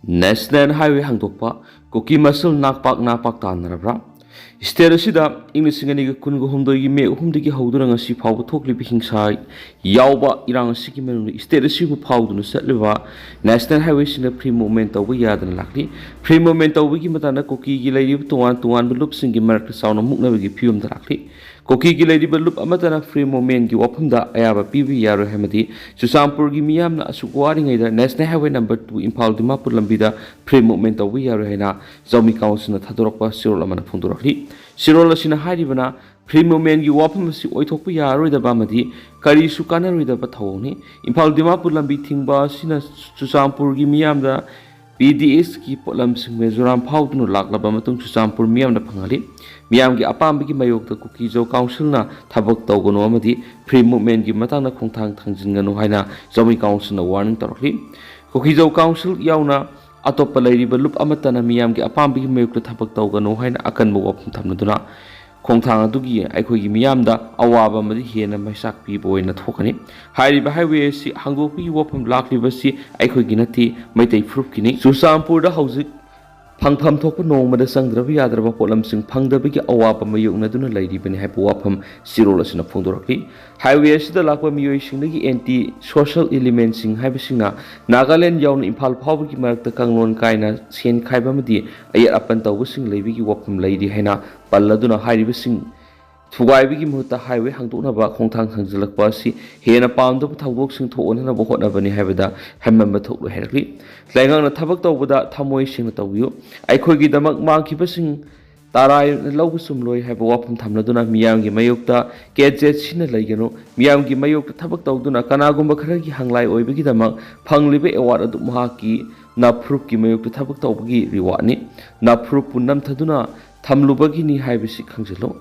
National Highway hangtokpa Kuki masel nakpak tanarabra State asida English ngani kungo humdo yime humdigi hawduna ngasi phawba thokli bi hingsa yawba irang siki menu state asibu phawduna satlewa National Highway sina free movement tawba yadana lakli free movement tawbi matana Kuki gi lairib tuwan lup singi marak sauna mukna bi phium da lakli Kuki gi lairib lup amatana free movement gi waphamda ayaba pibi yaro hamadi Susampur gi miyamna asukwari ngaida National Highway number 2 Impal Dimapur lambida free movement tawbi yaro hena Zomi Council na thadorokpa sirol amana phungdorakli Sirol asina haribana free movement gi wapam asi oithokpa yaroidaba amadi kari su kanaroidaba thawni Impal Dimapur lambi thingba sina Susampur gi miyamda PDS ki polam sing Mizoram phawdunu laklaba matung Susampur miyamda phangali miyam gi apam gi mayokta Kuki jo council na thabak tawgono amadi free movement gi matangna khongthang thangjinganu haina Zomi Council na warning tarakli Kuki jo council yauna atop lairiba lup amatana miyam gi apam gi mayokta thabak tawgono haina akanba wapam thamnaduna khongthang adugi aikhogi miyamda awaba amadi hena maisak pi boina thokani hairiba highway si hangdopi wapam lakliba si aikhogi nati maitai frup kini Susampur da hauzik phangpham thokpa nongmada sangdraba yadraba polam sing phangdabagi awaba mayoknaduna lairibani haipa wapam sirol asina phongdorakli highway asida lakpa miyoi singdagi anti social element sing haibasingna Nagaland yauna Impal phawbagi marakta kanglon kaina sen khaiba madi ayat apan tawbasing leibigi wapam lairi haina palladuna hairibasing Thugaibigi muhutta highway hangdoknaba khongthang thangjalakpa si hena pamdaba thawdok sing thoonanaba hotnabani haibada hammamba thoklo herakli laingangna thabak tawbada thamoi singna tawbiyo aikhoigi damak mangkhiba sing tarai lawbu sumloi haiba wapam thamnaduna miyamgi mayokta KZ sina laigano miyamgi mayokta thabak tawduna kanagumba kharagi hanglai oibagi damak phangliba award adu mahaki naprup ki mayokta thabak tawbagi reward ni naprup punnam thaduna thamlubagi ni haibisi khangjalo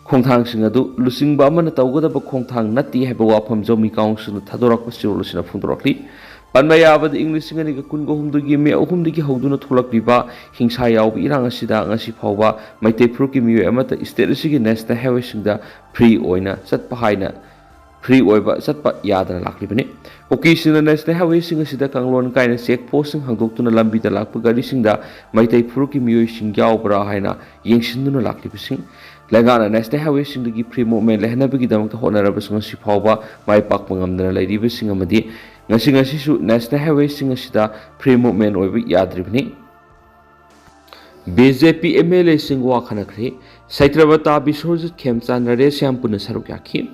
khongthang sing adu lusingba amana tawgadaba khongthang nati haiba wapam Zomi Council thadorakpa sirol sina phungdorakli panmayabad English ngani ga kungo humdugi me ahumdigi hawduna tholakliba hingsa yawba irang asida ngasi phawba maitai phruki miyo amata state asigi National Highway singda free oina satpa haina free oiba satpa yadana laklibani Kuki sina National Highway sing asida kanglon kaina check post sing hangdoktuna lambi da lakpa gari singda maitai phruki miyo sing yawbra haina yengsinduna laklibasing Langana National Highway singdagi free movement lehnabagi damakta honarabasing ngasi phawba mai pakpa ngamdana lairibasing amadi ngasi su National Highway sing asida free movement oiba yadribani BJP MLA sing wakhanakre Saitrabata Biswarjit Chekhainare Shampuna saruk yakhi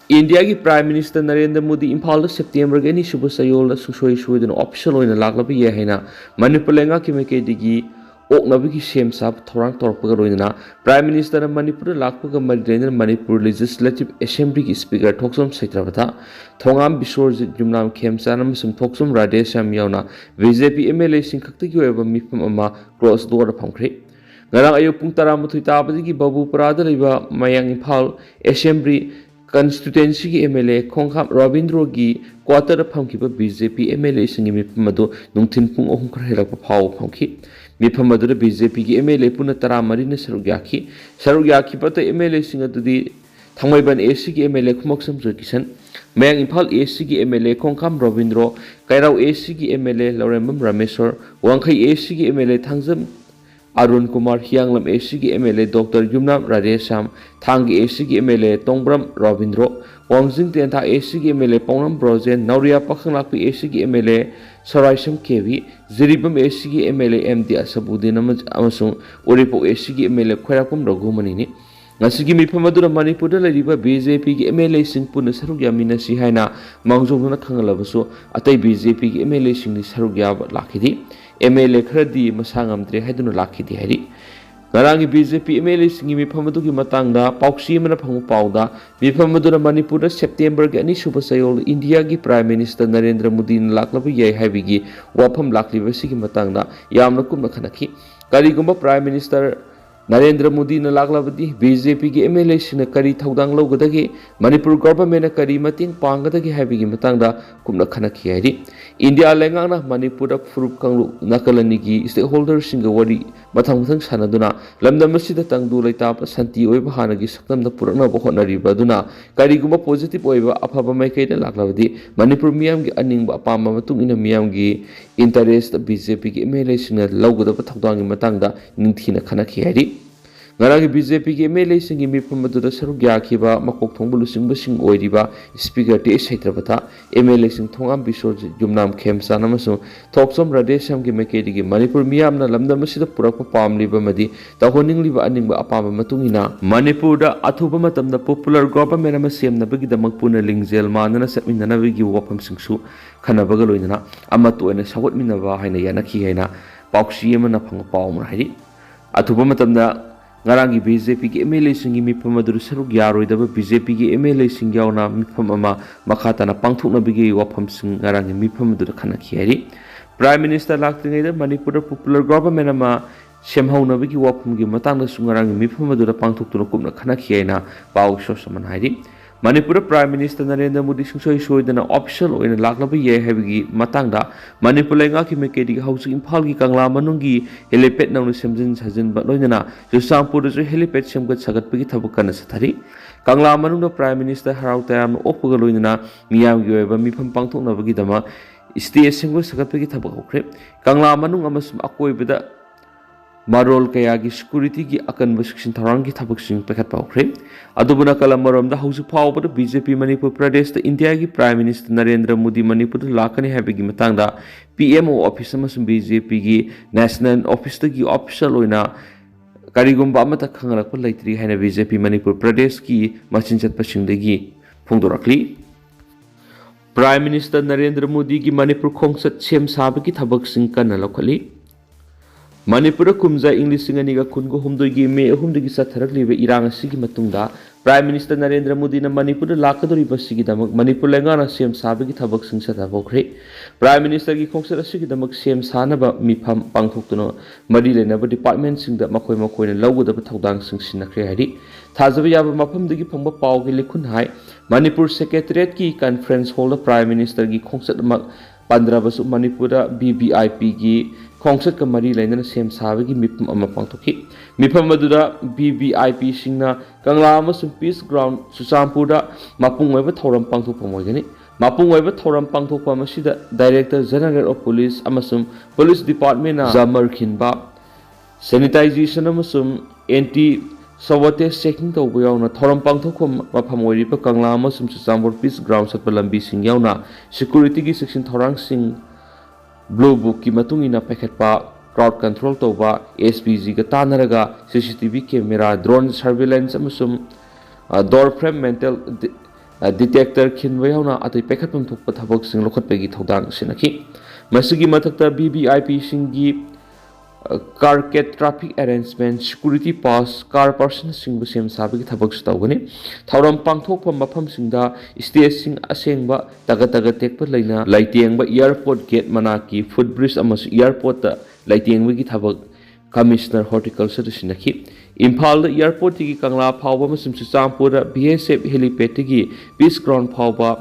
India ki Prime Minister Narendra Modi Impal September gani suba sayol susoi suidun official oina laklabi ye haina Manipur lenga ki meke digi oknabigi sem sab thorang torpaga roina Prime Minister Manipur lakpaga Madrendra Manipur Legislative Assembly ki Speaker Thoksom Saitrabata Thongam Biswarjit Jumnam Khemchan amasung Thoksom Radesham yauna BJP MLA sing khaktagi oiba mifam ama cross door phamkhre ngarang ayuk pung 12 tabadagi Babupara da leiba Mayang Impal Assembly constituency ki MLA Khongkham Rabindro gi quarter phamkiba BJP MLA singi mifam adu nungthin pung 3 khar helakpa phaw phamki mifam adu BJP ki MLA puna 13 na saruk yakhi pata MLA singa dudi thangmaiban AC ki MLA khumoksam jokisan Mayang Impal AC ki MLA Khongkham Rabindro Kairau AC ki MLA Laurembam Rameswar Wangkhai AC ki MLA Thangjam Arun Kumar Hianglam AC ki MLA Dr. Yumnam Radesham Thangi AC ki MLA Tongbram Rabindro Wangjing Tentha AC ki MLA Pawnam Brojen Nauria Pakhanglakpi AC ki MLA Saraisam Kevi Ziribam AC ki MLA MD Asabudin amasung Uripo AC ki MLA Khwairakum Raghumani ni Ngasigi mifam aduna Manipur da lairiba BJP ki MLA sing puna saruk yamina si haina mangjongna khangalabasu atai BJP ki MLA sing ni saruk yab lakhidi MLA khradi masangamtre haiduna lakhidi hari Ngarangi BJP MLA singi mifam adugi matangda pauksi mana phangu pauda mifam aduna Manipur da September ga ani suba sayol India gi Prime Minister Narendra Modi na laklabi yai haibigi wapham lakliba sigi matangda yamna kumna khanaki karigumba Prime Minister Narendra Modi na laklabadi BJP ki MLA sina kari thaudang lawgadagi Manipur government na kari mating panggadagi haibigi matangda kumna khanaki hairi India lengangna Manipur da furup kanglu nakalani gi stakeholder singa wari mathang sanaduna lamdam asida tangdu laitap santi oiba hanagi sakdamda purakna ba hotnariba duna karigumba positive oiba afaba maikaida laklabadi Manipur miyam gi aningba apamba matung ina miyam gi interest BJP ki MLA singna lawgadaba thawdang gi matangda ningthina khanakhi hari ngaragi BJP ki MLA singi mifam aduda saruk yakhiba makok thongbu lusing basing oiriba speaker ti saitrabata MLA sing thongam bisor jumnam khemsa namasu thoksom radesham gi mekedi gi Manipur miyamna lamdam asida purakpa pamliba madi tahoning liba aningba apama matungina Manipur da athuba matamda popular government ama semnabagi damak puna lingjel manana setminanabagi wapham singsu khanabaga loinana amato ena sagot minaba haina yanakhi haina pauksi amana phang paum hari athuba matamda ngarangi BJP ki MLA singi mifam aduru saruk yaroidaba BJP ki MLA sing yauna mifam ama makhatana pangthukna bigi wapham sing ngarangi mifam aduru khanakhi hari Prime Minister laktingaida Manipur da Popular Government ama semhauna bigi wapham gi matangda sungarangi mifam aduru pangthuktuna kupna khanakhi haina pau sosaman hari Manipur Prime Minister Narendra Modi sungsoi soidana official oina laklaba ye habigi matangda Manipur lenga ki mekedi hausi imphal gi kangla manungi helipad naunu semjin sajin ba loinana Jusampur ju helipad semgat sagat bigi thabukana sathari kangla manungda Prime Minister harau tayam opga loinana miyam gi oiba mifam pangthokna bagi dama state singbo sagat bigi thabuk okre kangla manung amasum akoibada marol kaya gi security gi akanba section tharang gi thabuk sing pekhat paukre adubuna kalamarom da hausu phawba da BJP Manipur Pradesh da India gi Prime Minister Narendra Modi Manipur lakani habigi matangda PMO office amasum BJP gi national office da gi official oina karigumba amata khangalakpa leitri haina BJP Manipur Pradesh gi machin chatpa singdagi phongdorakli Prime Minister Narendra Modi gi Manipur khongsat sem sabagi thabak sing kana lokhali Manipur kumza English singaniga kungo humdogi me humdogi satharaklibe irang asigi matungda Prime Minister Narendra Modi na Manipur lakadori basigi damak Manipur lengana sem sabagi thabak sing sathabokre Prime Minister gi khongsat asigi damak sem sanaba mifam pangthoktuno mari lenaba department singda makoi makoi na lawgadaba thawdang sing sinakre hari thajaba yaba mafamdagi phangba pawgi likhun hai Manipur Secretariat ki conference hall da Prime Minister gi khongsat mak Pandrabasu Manipur BBIP gi khongsat ka mari lainana sem sabagi mifam ama pangthoki mifam aduda BBIP singna kangla amasum peace ground Susampur da mapung oiba thoram pangthokpa moigani mapung oiba thoram pangthokpa masida Director General of Police amasum Police Department na Jamar khinba sanitization amasum anti sabotage checking tawba yauna thoram pangthokpa mafam oiriba kangla amasum Susampur peace ground satpa lambi sing yauna security gi section thorang sing Blue Book ki matungina paketpa crowd control tawba SPG ga tanaraga CCTV camera drone surveillance amasum door frame mental detector khinwa yauna atai paketpam thokpa thabak sing lokhatpegi thodang sinaki masigi mathakta BBIP singi carket traffic arrangement security pass car person sing sem sabagi thabak stawgani thoram pangthokpa mafam singda state sing asengba taga tekpa leina laitiengba airport gate manaki footbridge amas airport ta laitiengba gi thabak Commissioner Horticulture sinaki Imphal da airport gi kangla phawba masum Susampur da BSF helipad gi peace ground phawba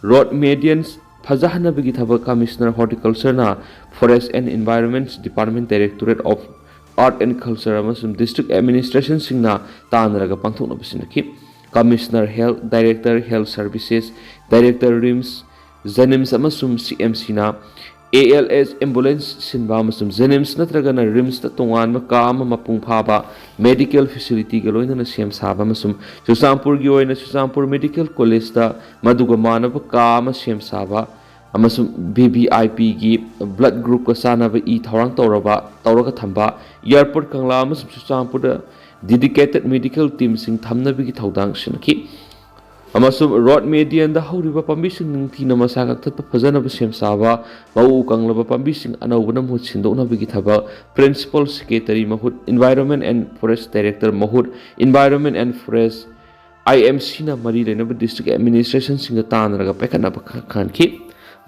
road medians Fazahana bigi thabak Commissioner Horticulture na Forest and Environment Department Directorate of Art and Culture amasum District Administration singna tanaraga pangthokna basinaki Commissioner Health Director Health Services Director RIMS Zenims amasum CMC na ALS ambulance sinba amasum Zenims natraga na RIMS ta tongan ma kama mapung phaba medical facility ga loina sem saba amasum Susampur gi oina Susampur Medical College ta maduga manaba kama sem saba amasum BBIP gi blood group ka sanaba I thorang tawraga thamba airport kangla amasum Susampur da dedicated medical team sing thamnabi gi thodang sinaki amasum road median da horiba pambising ningthina masakak thatpa phajana ba sem saba mau kanglaba pambising anawbana mut sindokna bigi thaba principal secretary mahut environment and forest director mahut environment and forest IMC na mari lenaba district administration singa tanaraga pekana ba khanki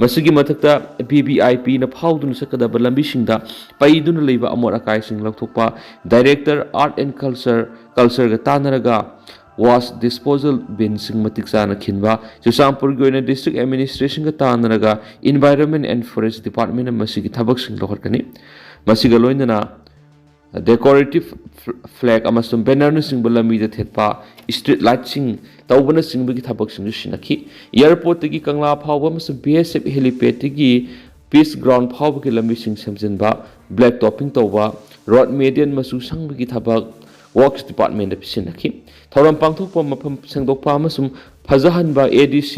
masigi mathakta BBIP na phawdun sakadaba lambisingda paiduna leiba amor akai sing lathokpa director art and culture ga tanaraga was disposal bin sing matik sana khinba Susampur goina district administration ga tanaraga environment and forest department masigi thabak sing lokharkani masiga loinana decorative flag amasum banner na sing balami da thetpa street light sing tawbana sing bagi thabak sing sinaki airport gi kangla phawba amasum BSF helipad gi ꯄꯤꯁ ground ꯐꯥꯎꯕꯒꯤ ꯂꯝꯕꯤꯁꯤꯡ ꯁꯦꯝꯖꯤꯟꯕ black topping ꯇꯧꯕ road median ꯃꯆꯨ ꯁꯪꯕꯒꯤ ꯊꯕꯛ ꯋꯥꯔꯛꯁ ꯗꯤꯄꯥꯔꯠꯃꯦꯟꯗ ꯄꯤꯁꯤꯟꯅꯈꯤ ꯊꯧꯔꯝ ꯄꯥꯡꯊꯣꯛꯄ ꯃꯐꯝ ꯁꯦꯡꯗꯣꯛꯄ ꯑꯃꯁꯨꯡ ꯐꯖꯍꯟꯕ ADC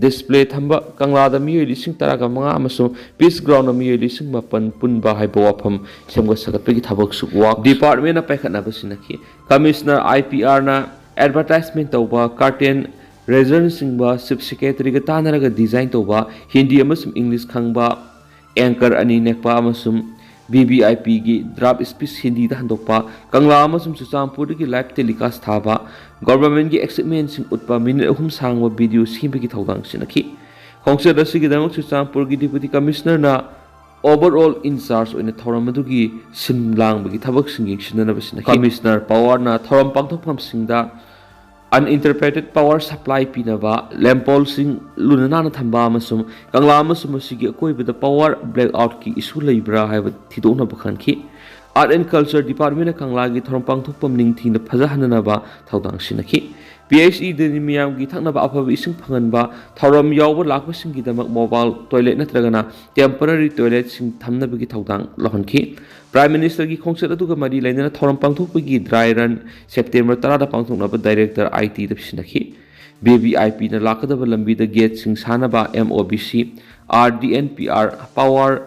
ꯗꯤꯁꯄ꯭ꯂꯦ ꯊꯝꯕ ꯀꯪꯂꯥꯗ ꯃꯤꯑꯣꯏ 15,000 ꯑꯃꯁꯨꯡ ꯄꯤꯁ ꯒ꯭ꯔꯥꯎꯟꯗ ꯃꯤꯑꯣꯏ 9,000 ꯄꯨꯟꯕ ꯍꯥꯏꯕ ꯋꯥꯐꯝ ꯁꯦꯝꯒꯠ ꯁꯥꯒꯠꯄꯒꯤ ꯊꯕꯛꯁꯨ ꯋꯥꯔꯛ ꯗꯤꯄꯥꯔꯠꯃꯦꯟꯅ ꯄꯥꯏꯈꯠꯅꯕ ꯁꯤꯟꯅꯈꯤ ꯀꯃꯤꯁꯅꯔ IPRꯅ ꯑꯦꯗꯚꯔꯇꯥꯏꯖꯃꯦꯟꯠ ꯇꯧꯕ ꯀꯥꯔꯇꯦꯟ ꯔꯦꯖꯔꯅꯆꯤꯡꯕ ꯆꯤꯐ ꯁꯦꯀ꯭ꯔꯦꯇꯔꯤꯒ ꯇꯥꯟꯅꯔꯒ ꯗꯤꯖꯥꯏꯟ ꯇꯧꯕ ꯍꯤꯟꯗꯤ ꯑꯃꯁꯨꯡ ꯏꯪꯂꯤꯁ ꯈꯪꯕ ꯑꯦꯡꯀꯔ 2 ꯅꯦꯛꯄ ꯑꯃꯁꯨꯡ VVIPꯒꯤ ꯗ꯭राꯐ ꯁ꯭ꯄꯤꯆ ꯍꯤꯟꯗꯤꯗ ꯍꯟꯗꯣꯛꯄ ꯀꯪꯂꯥ ꯑꯃꯁꯨꯡ ꯆꯨꯔꯆꯥꯟꯄꯨꯔꯗꯒꯤ ꯂꯥꯏꯚ ꯇꯦꯂꯤꯀꯥꯁ ꯊꯥꯕ ꯒꯚꯔꯟꯃꯦꯟꯠꯒꯤ ꯑꯦꯆꯤꯞꯃꯦꯟꯠꯁꯤꯡ ꯎꯠꯄ ꯃꯤꯅꯤꯠ 3 ꯁꯥꯡꯕ ꯚꯤꯗꯤꯑꯣ ꯁꯦꯝꯕꯒꯤ ꯊꯧꯗꯥꯡ ꯁꯤꯟꯅꯈꯤ ꯈꯣꯡꯆꯠ ꯑꯁꯤꯒꯤꯗꯃꯛ ꯆꯨꯔꯆꯥꯟꯄꯨꯔꯒꯤ ꯗꯤꯄꯨꯇꯤ ꯀꯃꯤꯁꯅꯔꯅ ओवरऑल इंचार्ज ओइना थौरम अदुगी सिमलांबगी थबकसिंग येंसिननबा सिना कमिश्नर पावरना थौरम पांथोकफमसिंगदा अनइंटरप्रेटेड पावर सप्लाई पीनबा लैंपोलसिंग लुननाना थंबा अमसुम कंगला अमसुम सिगी अकोइबदा पावर ब्लैकआउट की इशू लेब्रा हाइब थिदोनबा खनखी आर्ट एंड कल्चर डिपार्टमेंट कंगलागी थौरम पांथोकपम निंगथिंदा फजाहननबा थौदांग सिनखी PHE दनि मियामगी थकनबा अफबा इसिंग फंगनबा थौरम यावबा लाखबसिंगीदमक मोबाइल टॉयलेट नत्रगना टेम्पररी टॉयलेट सिंग थमनबगी थौदांग लहनखी प्राइम मिनिस्टर की खोंगसेट अदुगा मरी लैनना थौरम पांथोकपगी ड्राई रन सेप्टेम्बर 10 दा पांथोकनबा डायरेक्टर IT दा सिनखी BVIP ना लाकदबा लंबीदा गेट सिंग सानबा MOBC RDNPR power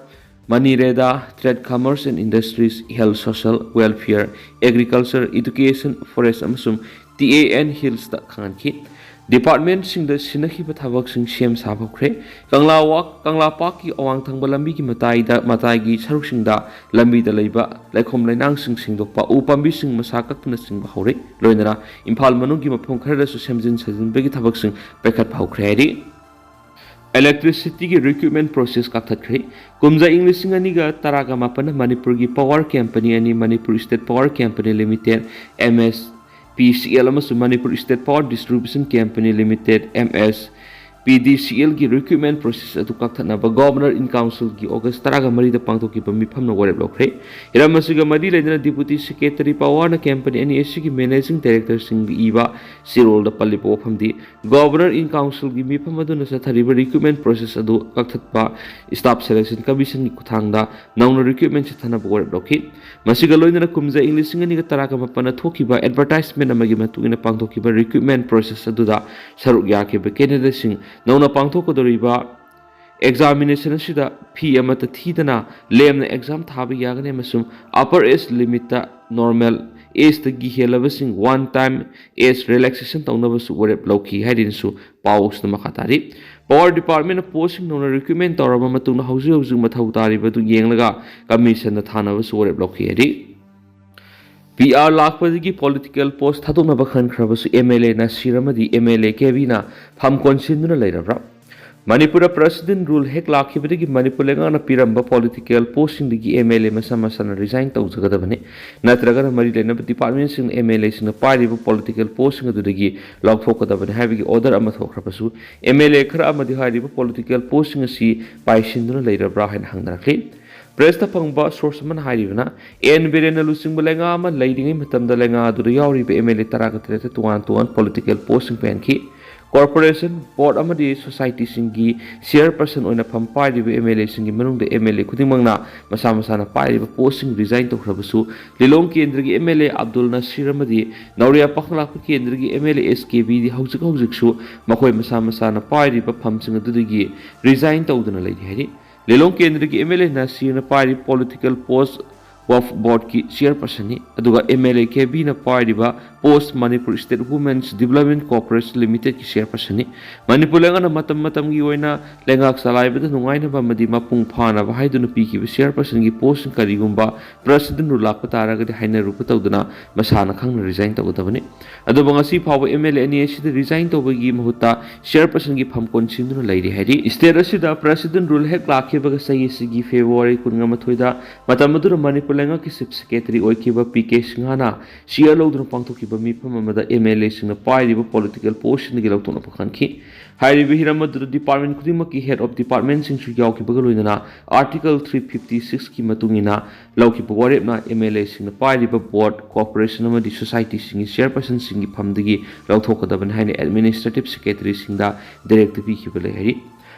Manireda, Trade, Commerce and Industries, Health, Social, Welfare, Agriculture, Education, Forest, amasum TAN Hills da khanki Department sing da sinakhi ba thabak sing sem sabakre Kangla Park ki awang thangba lambi ki matai gi saruk sing da lambi da leiba laikhom lainang sing dokpa upambi sing masakak tuna sing ba hore loinara Imphal manung gi mafam khara su semjin sajin begi thabak sing pekhat phaukhre ri Electricity की recruitment process का थत्रे कुमजा English गा तरागा मापन मणिपुर की power company अनि Manipur state power company limited MSPCL अमसु Manipur state power distribution company limited MSPDCL की recruitment process अदु काथनबा governor in council की अगस्त तरागा मरी द पांगथोकी मिफम न वरेब लोखरे इरामसिगा मदी लेदना डिप्यूटी सेक्रेटरी पावर न कंपनी अनि एसी की मैनेजिंग डायरेक्टर सिंग इबा सिरोल द पल्लिपो फमदी गवर्नर इन काउंसिल की मिफम अदुना सथरिबा रिक्रूटमेंट प्रोसेस अदु कथतबा स्टाफ सिलेक्शन कमीशन की खुथांगदा नौना रिक्रूटमेंट सथनबा वरेब लोखी मसिगा लोइना कुमजा इंग्लिश नि ग तरागा मपन थोकीबा एडवर्टाइजमेंट अमगी मतुगिना पांगथोकीबा रिक्रूटमेंट प्रोसेस अदुदा सरुक याकेबा कैंडिडेट सिंग नौना पांगथोकदोरिबा एग्जामिनेशन असिदा फी अमत थीदना लेमना एग्जाम थाबा यागने मसुम upper age limit normal age तगी हेलबसिंग वन टाइम एज रिलैक्सेशन तौनबसु वरेब लौखी हाइदिनसु पाउस न मखातारी पावर डिपार्टमेंट पोस्टिंग नौना रिक्रूटमेंट तौरबा मतुंग हौजि हौजि मथौ तारिबदु येंगलगा कमीशन न थानबसु वरेब लौखी हाइदि PR लाखपदगी पॉलिटिकल पोस्ट थादोनबा खनख्रबसु MLA ना सिरमदी MLA केबीना फम कोनसिनदुना लेरब्रा Manipur President rule hek lakhibadagi Manipur lengana piramba political posting digi MLA masana resign tawjagadabane natraga mari lenaba department sing MLA sing pariba political posting adudagi lawthokadabane habigi order ama thokrabasu MLA khara amadi hariba political posting asi paisinduna leirabra hain hangnarakli Press the Pangba source man harivana en berena lusing balenga ama leidingai matamda lenga adu yauriba MLA taragatrete tuan political posting penki Corporation Board amadi society singi chairperson oina pham pariba MLA singi manungda MLA khudimangna masa na pariba posting resign tokrabasu Lilong Kendragi MLA Abdul Nasir amadi Nauria Pakhlakpa Kendragi MLA SKB di hawjik su makoi masa na pariba pham sing adudagi resign tawduna leidi hari Lilong Kendragi MLA Nasir na pari political post of board की chairperson ni aduga MLA KB na pariba post Manipur State Women's Development Corporation Limited की chairperson ni Manipur lenga na matam gi oina lengak salaibada nungaina ba madi mapung phana ba haiduna pi ki chairperson gi post karigumba president rulak patara ga haina rupa tawduna masana khangna resign tawdabani adu bangasi phawa MLA ani asi resign tawbagi mahuta chairperson gi pham konsinduna leiri hairi state asida president rule hek lakhiba ga sayi sigi February 19 da matam adura Manipur lenga ki chief secretary oikiba PK Singhana sia lodun pangthokiba mifam amada MLA singna pairiba political position gi lawtona pakhanki hairiba hiramadu department khudima ki head of department sing su yawkiba loinana article 356 ki matungina lawkiba warepna MLA singna pairiba board corporation amadi society singi chairperson singi phamdagi lawthokadaban haine administrative secretary singda directive ki bale hari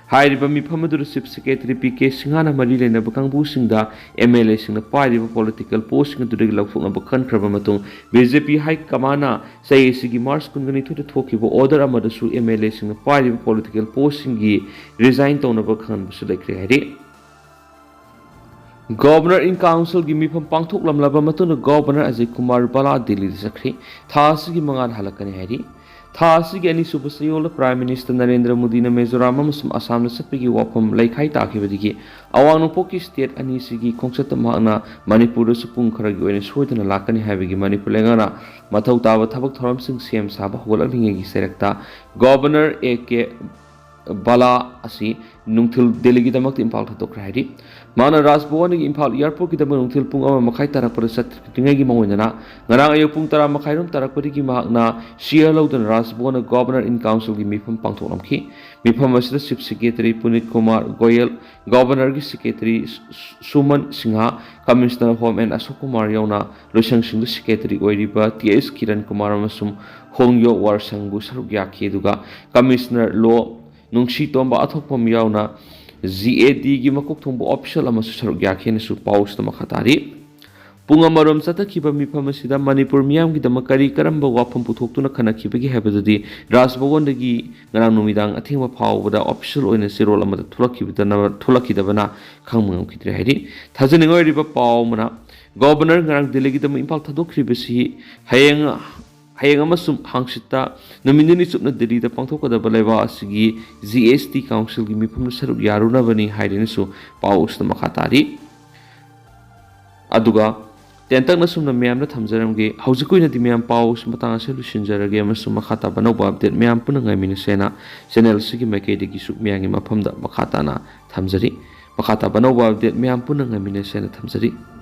हाइरिबा मिफम अदुर chief secretary P सिंहाना मरी लेनब कांगबुसिंगदा MLA सिंगना पाइरिबा political post सिंगदुदगी लौथोकनब खनख्रबा मतुंग बीजेपी हाई कमाना सैसिगी मार्च कुनगनी थुदे थोकिबो ऑर्डर अमदसु एमएलए सिंगना पाइरिबा पॉलिटिकल पोस्ट सिंगी रिजाइन तौनब खनबसु लेख्रे हाइरि गवर्नर इन काउंसिल की मिफम पांथोकलमलबा मतुंग गवर्नर अजय कुमार बाला दिल्ली चख्री थासिगी मंगाल हलकने हाइरि थासिगी अनिसुब सयोल प्राइम मिनिस्टर नरेंद्र मोदी ने मिजोराम अमसुम असम चटपगी वाफम लेखाई ताखिबदिगी अवांग नोंपोकी स्टेट अनिसिगी खोंगचत माना मणिपुर सुपुंग खरगी ओइने सोइदना लाकनी हाइबगी मणिपुर लेंगाना मथौ ताबा थबक थरमसिंग सेम साबा होगललिंगेगी सेरक्ता गवर्नर ए के बाला असी नुंगथिल दिल्ली दमक इम्फाल थतोक्रे हाइरि माना राजभवन की इम्फाल एयरपोर्ट की दमक नुंगथिल पुंग अमा मखाई तरकपद चत्रिंगेगी मौइनना ngara ayo pung tara makhai rom tarakpadi ki mahakna share lodon Raj Bhavan governor in council की मिफम पांथोकलमखि मिफम असदा chief secretary Puneet Kumar Goyal governor की secretary Suman Sinha commissioner home and Ashok Kumar यौना लोइसंगसिंग सेक्रेटरी ओइरिबा टीएस किरण कुमार अमसुम होंगयो वारसंगबु सरुक याखि दुगा कमिश्नर लो नुंगसी तोंबा अथोकपम यावना जीएडी की मकुक थोंबो ऑफिशियल अमसु सरुक याखिनसु पाउस मखातारी पुंग अमरोम चतखिबा मिफम असिदा मणिपुर मियाम की दम करी करंबा वाफम पुथोक्तुना खनखिबगी हैबदुदी राजभवनदगी ngara नुमिदांग अथेंबा फावबदा ऑफिशियल ओइने सिरोल अमदा थुलखिदबना खंगमंग खिद्रे हाइरि थाजनिंग ओइरिबा पावमना गवर्नर ngara दिल्ली की दम Imphal थदोखिबसि hayang amasum hangshita nomindini chupna Delhi da pangthokadaba leba asigi GST council gi mifam saruk yaruna bani haidinisu paus na makhatari aduga tentak na sumna miyam na thamjaramge haujikuina di miyam paus matang ase lusinjarage amasum makhata banauba update miyam puna ngai minisena channel sigi maikede gi suk miyangi mafamda makhata na thamjari makhata banauba update miyam puna ngai minisena thamjari